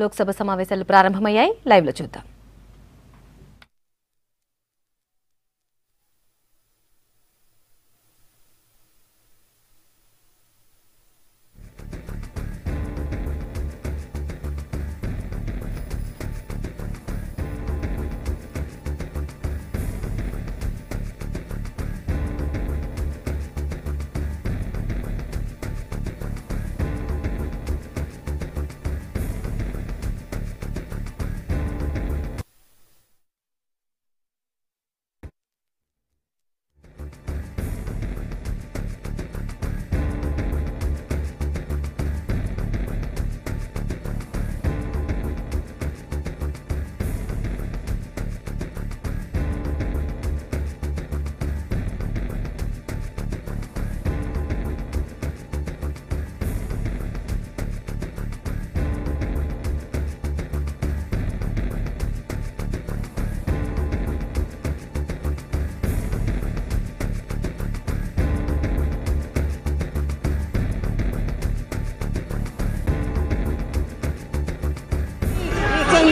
లోక్సభ సమావేశాలు ప్రారంభమయ్యాయి. లైవ్ లో చూద్దాం.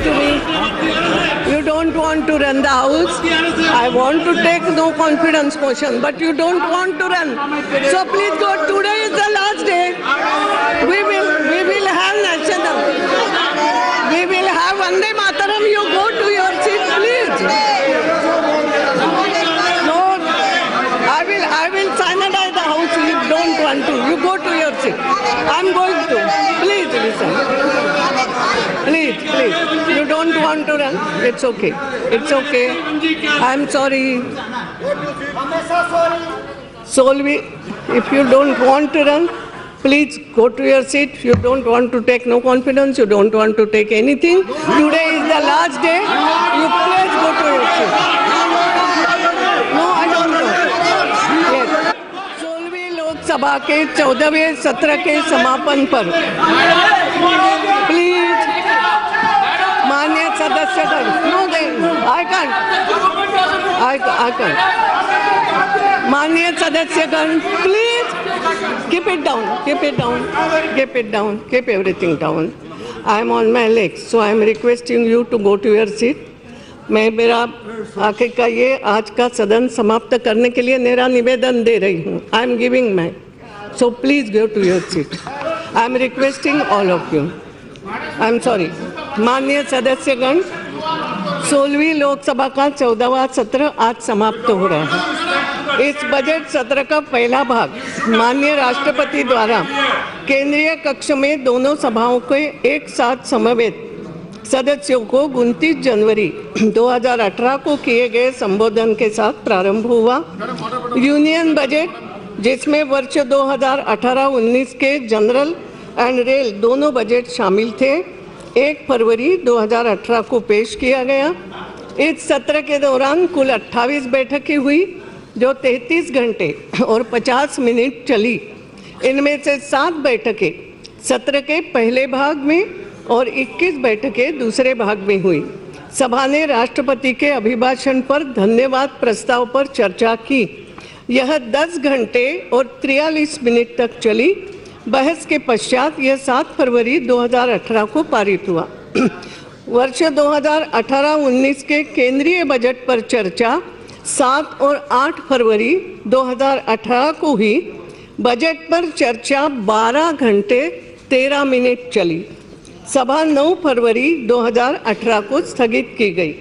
To me, you don't want to run the house. I want to take no confidence motion, but you don't want to run. So please go. Today is the last day. We will have national. We will have Vande Mataram. You go to your seat, please. No, I will sanitize the house. You don't want to. You go to your seat. I'm going to. Please listen. Please. You don't want to run? It's okay. It's okay. I'm sorry. Solvi, if you don't want to run, please go to your seat. You don't want to take no confidence. You don't want to take anything. Today is the last day. You please go to your seat. No, I don't know. Yes. 16वीं Lok Sabha के 14वें सत्र के समापन पर please माननीय सदस्यगण, no they, I can't. माननीय सदस्यगण, please keep it down, keep everything down. I am on my legs, so I am requesting you to go to your seat. मैं मेरा आखिर का ये आज का सदन समाप्त करने के लिए मेरा निवेदन दे रही हूँ. I am giving my, so please go to your seat. I am requesting all of you. I am sorry. माननीय सदस्यगण, 16वीं लोकसभा का 14वां सत्र आज समाप्त हो रहा है. इस बजट सत्र का पहला भाग माननीय राष्ट्रपति द्वारा केंद्रीय कक्ष में दोनों सभाओं के एक साथ समवेत सदस्यों को 29 जनवरी 2018 को किए गए संबोधन के साथ प्रारंभ हुआ. यूनियन बजट, जिसमें वर्ष 2018-19 के जनरल एंड रेल दोनों बजट शामिल थे, 1 फरवरी 2018 को पेश किया गया. इस सत्र के दौरान कुल 28 बैठकें हुई जो 33 घंटे और 50 मिनट चली. इनमें से 7 बैठकें सत्र के पहले भाग में और 21 बैठकें दूसरे भाग में हुई. सभा ने राष्ट्रपति के अभिभाषण पर धन्यवाद प्रस्ताव पर चर्चा की. यह 10 घंटे और 43 मिनट तक चली. बहस के पश्चात यह 7 फरवरी 2018 को पारित हुआ. वर्ष 2018-19 के केंद्रीय बजट पर चर्चा 7 और 8 फरवरी 2018 को हुई. बजट पर चर्चा 12 घंटे 13 मिनट चली. सभा 9 फरवरी 2018 को स्थगित की गई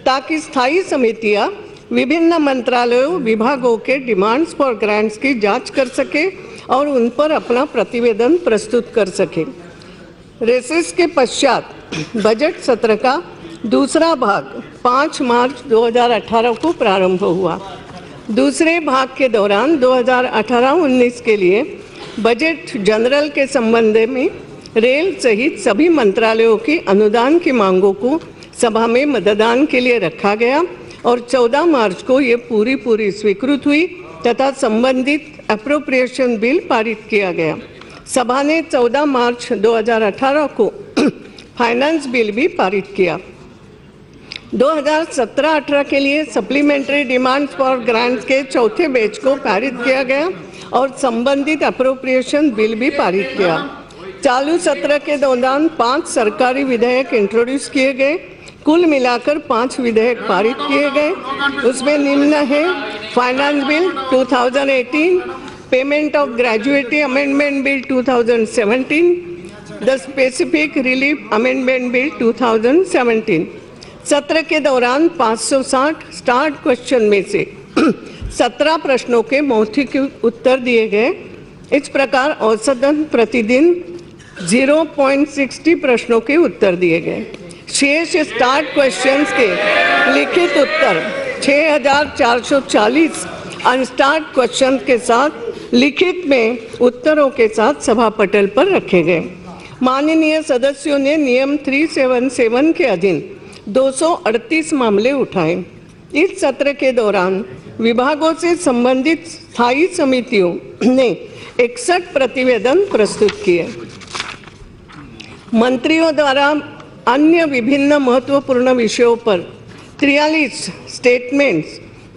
ताकि स्थायी समितियां विभिन्न मंत्रालयों विभागों के डिमांड्स फॉर ग्रांट्स की जांच कर सके और उन पर अपना प्रतिवेदन प्रस्तुत कर सके. रेसेस के पश्चात बजट सत्र का दूसरा भाग 5 मार्च 2018 को प्रारंभ हुआ. दूसरे भाग के दौरान 2018-19 के लिए बजट जनरल के संबंध में रेल सहित सभी मंत्रालयों की अनुदान की मांगों को सभा में मतदान के लिए रखा गया और 14 मार्च को ये पूरी स्वीकृत हुई तथा संबंधित अप्रोप्रिएशन बिल पारित किया गया. सभा ने 14 मार्च 2018 को फाइनेंस बिल भी पारित किया. 2017-18 के लिए सप्लीमेंट्री डिमांड्स फॉर ग्रांट्स के चौथे बैच को पारित किया गया और संबंधित अप्रोप्रिएशन बिल भी पारित किया. चालू सत्र के दौरान 5 सरकारी विधेयक इंट्रोड्यूस किए गए। कुल मिलाकर 5 विधेयक पारित किए गए। उसमें निम्न है: finance bill 2018, payment of gratuity amendment bill 2017, the specific relief amendment bill 2017। सत्र के दौरान 560 स्टार्ट क्वेश्चन में से 17 प्रश्नों के मौखिक उत्तर दिए गए। इस प्रकार औसतन प्रतिदिन 0.60 प्रश्नों के उत्तर दिए गए। शेष स्टार्ट क्वेश्चंस के लिखित उत्तर 6440 अनस्टार्ट क्वेश्चन के साथ लिखित में उत्तरों के साथ सभा पटल पर रखे गए। माननीय सदस्यों ने नियम 377 के अधीन 238 मामले उठाए। इस सत्र के दौरान विभागों से संबंधित स्थायी समितियों ने 61 प्रतिवेदन प्रस्तुत किए। मंत्रियों द्वारा अन्य विभिन्न महत्वपूर्ण विषयों पर 43 स्टेटमेंट्स,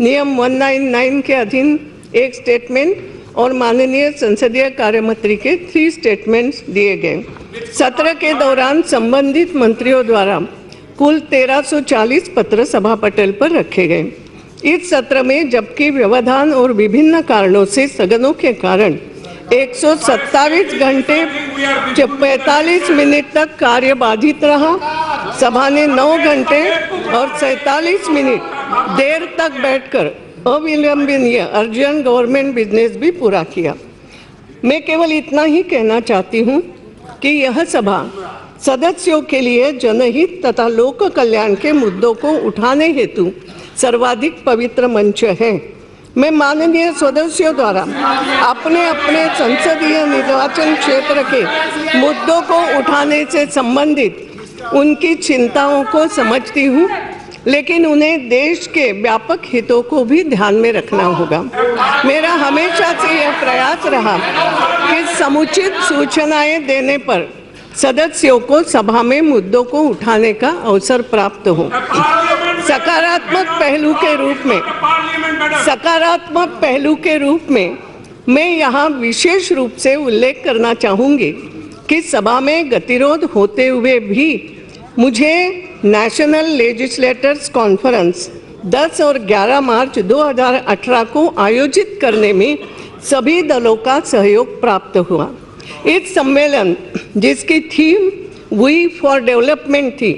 नियम 199 के अधीन 1 स्टेटमेंट और माननीय संसदीय कार्य मंत्री के 3 स्टेटमेंट्स दिए गए। सत्र के दौरान संबंधित मंत्रियों द्वारा कुल 1340 पत्र सभा पटल पर रखे गए। इस सत्र में जबकि व्यवधान और विभिन्न कारणों से स्थगनों के कारण 127 घंटे 45 मिनट तक कार्य बाधित रहा। सभा ने 9 घंटे और 47 मिनट देर तक बैठकर अविलंबनीय अर्जेंट गवर्नमेंट बिजनेस भी पूरा किया। मैं केवल इतना ही कहना चाहती हूँ कि यह सभा सदस्यों के लिए जनहित तथा लोक कल्याण के मुद्दों को उठाने हेतु सर्वाधिक पवित्र मंच है। मैं माननीय सदस्यों द्वारा अपने अपने संसदीय निर्वाचन क्षेत्र के मुद्दों को उठाने से संबंधित उनकी चिंताओं को समझती हूँ, लेकिन उन्हें देश के व्यापक हितों को भी ध्यान में रखना होगा। मेरा हमेशा से यह प्रयास रहा कि समुचित सूचनाएं देने पर सदस्यों को सभा में मुद्दों को उठाने का अवसर प्राप्त हो। सकारात्मक पहलू के रूप में मैं यहाँ विशेष रूप से उल्लेख करना चाहूँगी कि सभा में गतिरोध होते हुए भी मुझे नेशनल लेजिस्लेटर्स कॉन्फ्रेंस 10 और 11 मार्च 2018 को आयोजित करने में सभी दलों का सहयोग प्राप्त हुआ। इस सम्मेलन, जिसकी थीम वी फॉर डेवलपमेंट थी,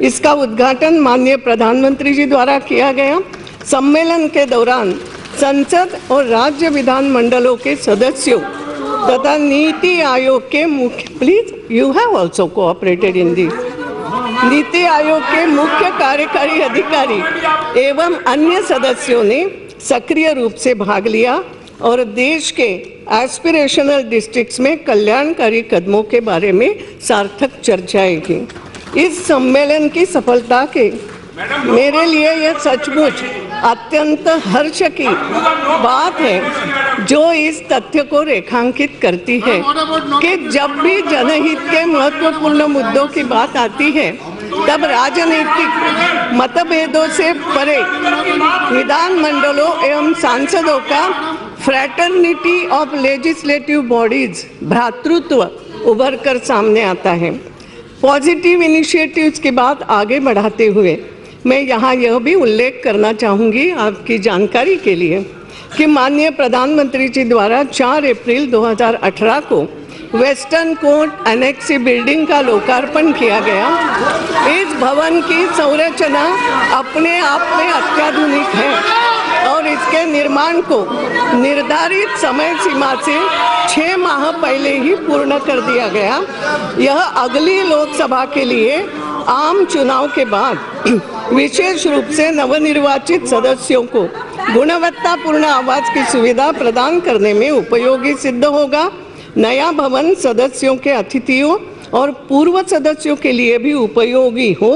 इसका उद्घाटन माननीय प्रधानमंत्री जी द्वारा किया गया। सम्मेलन के दौरान संसद और राज्य विधानमंडलों के सदस्यों तथा नीति आयोग के नीति आयोग के मुख्य कार्यकारी अधिकारी एवं अन्य सदस्यों ने सक्रिय रूप से भाग लिया और देश के एस्पिरेशनल डिस्ट्रिक्ट्स में कल्याणकारी कदमों के बारे में सार्थक चर्चाएं की। इस सम्मेलन की सफलता के मेरे लिए यह सचमुच अत्यंत हर्ष की बात है, जो इस तथ्य को रेखांकित करती है कि जब भी जनहित के महत्वपूर्ण मुद्दों की बात आती है, तब राजनीतिक मतभेदों से परे विधानमंडलों एवं सांसदों का फ्रैटर्निटी ऑफ लेजिस्लेटिव बॉडीज भ्रातृत्व उभर कर सामने आता है। पॉजिटिव इनिशिएटिव्स की बात आगे बढ़ाते हुए मैं यहाँ यह भी उल्लेख करना चाहूँगी आपकी जानकारी के लिए कि माननीय प्रधानमंत्री जी द्वारा 4 अप्रैल 2018 को वेस्टर्न कोर्ट एनेक्सी बिल्डिंग का लोकार्पण किया गया। इस भवन की संरचना अपने आप में अत्याधुनिक है और इसके निर्माण को निर्धारित समय सीमा से 6 माह पहले ही पूर्ण कर दिया गया। यह अगली लोकसभा के लिए आम चुनाव के बाद विशेष रूप से नवनिर्वाचित सदस्यों को गुणवत्तापूर्ण आवास की सुविधा प्रदान करने में उपयोगी सिद्ध होगा। नया भवन सदस्यों के अतिथियों और पूर्व सदस्यों के लिए भी उपयोगी हो,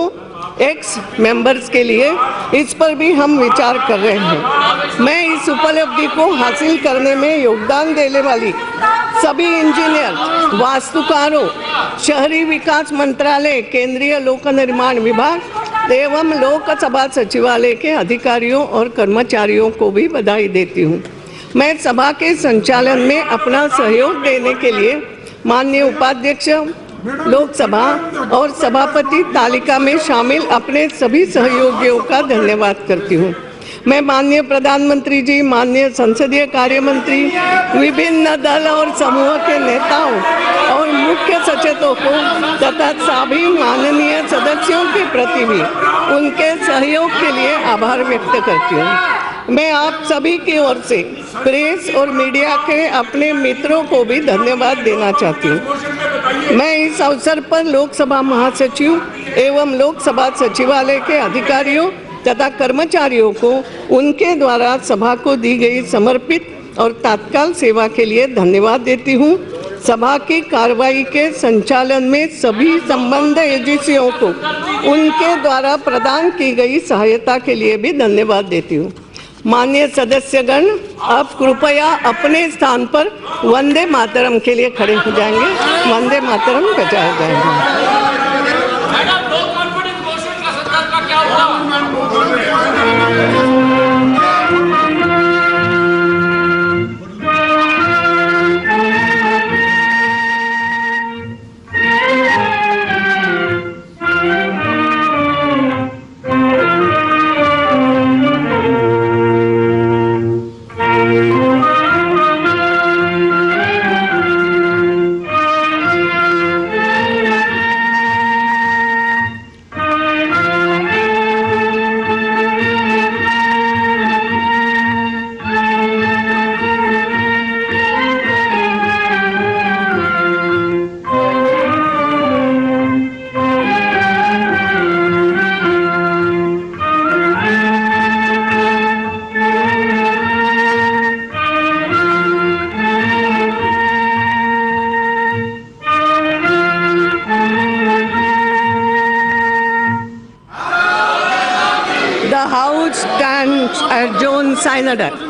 एक्स मेंबर्स के लिए, इस पर भी हम विचार कर रहे हैं। मैं इस उपलब्धि को हासिल करने में योगदान देने वाली सभी इंजीनियर, वास्तुकारों, शहरी विकास मंत्रालय, केंद्रीय लोक निर्माण विभाग एवं लोकसभा सचिवालय के अधिकारियों और कर्मचारियों को भी बधाई देती हूँ। मैं सभा के संचालन में अपना सहयोग देने के लिए माननीय उपाध्यक्ष लोकसभा और सभापति तालिका में शामिल अपने सभी सहयोगियों का धन्यवाद करती हूँ। मैं माननीय प्रधानमंत्री जी, माननीय संसदीय कार्य मंत्री, विभिन्न दल और समूह के नेताओं और मुख्य सचेतकों तथा सभी माननीय सदस्यों के प्रति भी उनके सहयोग के लिए आभार व्यक्त करती हूँ। मैं आप सभी की ओर से प्रेस और मीडिया के अपने मित्रों को भी धन्यवाद देना चाहती हूँ। मैं इस अवसर पर लोकसभा महासचिव एवं लोकसभा सचिवालय के अधिकारियों तथा कर्मचारियों को उनके द्वारा सभा को दी गई समर्पित और तत्काल सेवा के लिए धन्यवाद देती हूँ। सभा की कार्रवाई के संचालन में सभी संबद्ध एजेंसियों को उनके द्वारा प्रदान की गई सहायता के लिए भी धन्यवाद देती हूँ। माननीय सदस्यगण, आप कृपया अपने स्थान पर वंदे मातरम के लिए खड़े हो जाएंगे। वंदे मातरम बजाया जाएगा। The House stands adjourned. Synod.